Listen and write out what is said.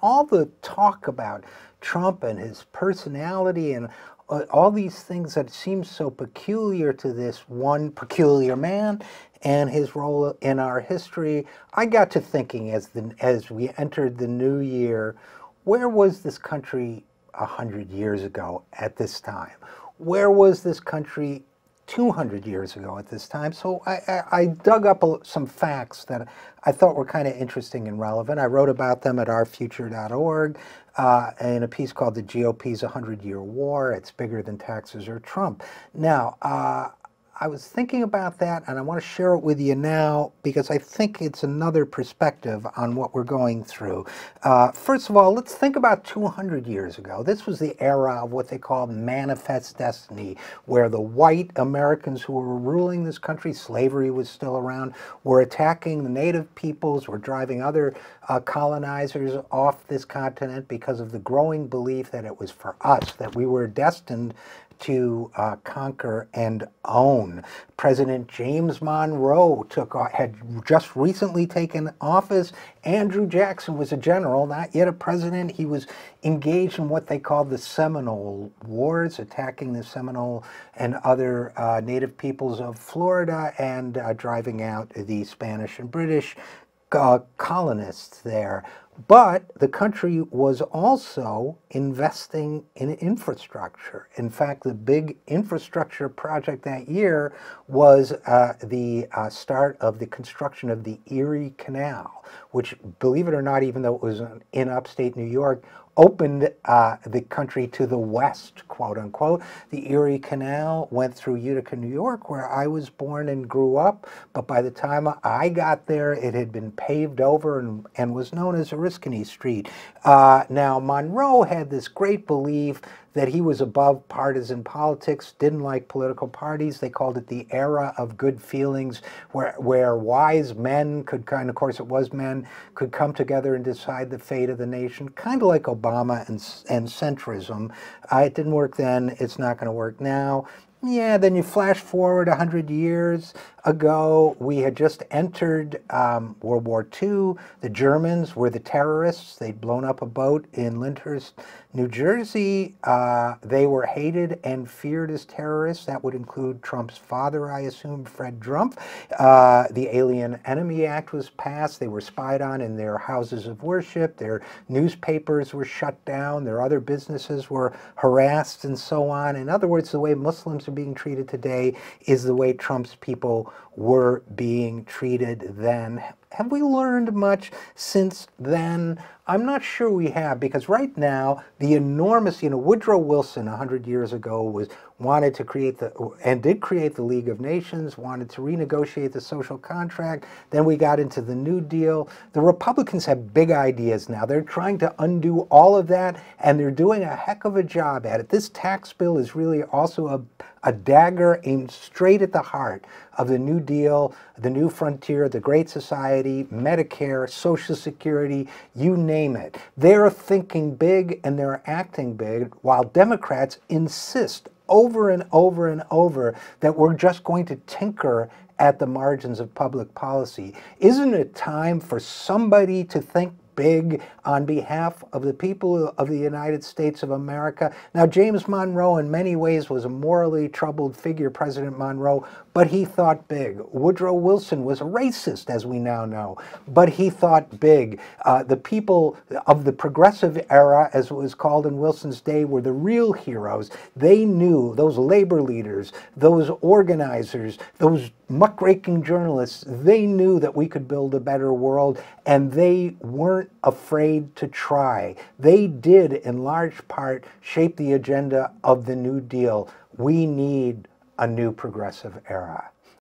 all the talk about Trump and his personality and all these things that seem so peculiar to this one peculiar man and his role in our history, I got to thinking as we entered the new year, where was this country 100 years ago at this time? Where was this country 200 years ago at this time? So I dug up some facts that I thought were kind of interesting and relevant. I wrote about them at ourfuture.org in a piece called "The GOP's 100-Year War. It's Bigger Than Taxes or Trump." Now, I was thinking about that, and I want to share it with you now because I think it's another perspective on what we're going through. First of all, let's think about 200 years ago. This was the era of what they call manifest destiny, where the white Americans who were ruling this country, slavery was still around, were attacking the native peoples, were driving other colonizers off this continent because of the growing belief that it was for us, that we were destined to conquer and own. President James Monroe had just recently taken office. Andrew Jackson was a general, not yet a president. He was engaged in what they called the Seminole Wars, attacking the Seminole and other native peoples of Florida and driving out the Spanish and British colonists there. But the country was also investing in infrastructure. In fact, the big infrastructure project that year was the start of the construction of the Erie Canal, which, believe it or not, even though it was in upstate New York, opened the country to the west, quote unquote. The Erie Canal went through Utica, New York, where I was born and grew up, but by the time I got there, it had been paved over and was known as Oriskany Street. Now, Monroe had this great belief that he was above partisan politics, didn't like political parties. They called it the era of good feelings, where wise men could of course it was men, could come together and decide the fate of the nation, kind of like Obama and centrism. It didn't work then, it's not going to work now. Yeah, then you flash forward 100 years ago, we had just entered World War II. The Germans were the terrorists. They'd blown up a boat in Lyndhurst, New Jersey. They were hated and feared as terrorists. That would include Trump's father, I assume, Fred Trump. The Alien Enemy Act was passed. They were spied on in their houses of worship. Their newspapers were shut down. Their other businesses were harassed and so on. In other words, the way Muslims are being treated today is the way Trump's people were being treated then. Have we learned much since then? I'm not sure we have, because right now, the enormous, Woodrow Wilson 100 years ago wanted to create did create the League of Nations, wanted to renegotiate the social contract. Then we got into the New Deal. The Republicans have big ideas now. They're trying to undo all of that, and they're doing a heck of a job at it. This tax bill is really also a dagger aimed straight at the heart of the New Deal, the New Frontier, the Great Society, Medicare, Social Security, you name it. They're thinking big and they're acting big, while Democrats insist over and over and over that we're just going to tinker at the margins of public policy. Isn't it time for somebody to think big on behalf of the people of the United States of America? Now, James Monroe in many ways was a morally troubled figure, President Monroe, but he thought big. Woodrow Wilson was a racist, as we now know, but he thought big. The people of the progressive era, as it was called in Wilson's day, were the real heroes. They knew, those labor leaders, those organizers, those muckraking journalists, they knew that we could build a better world, and they weren't afraid to try. They did, in large part, shape the agenda of the New Deal. We need a new progressive era.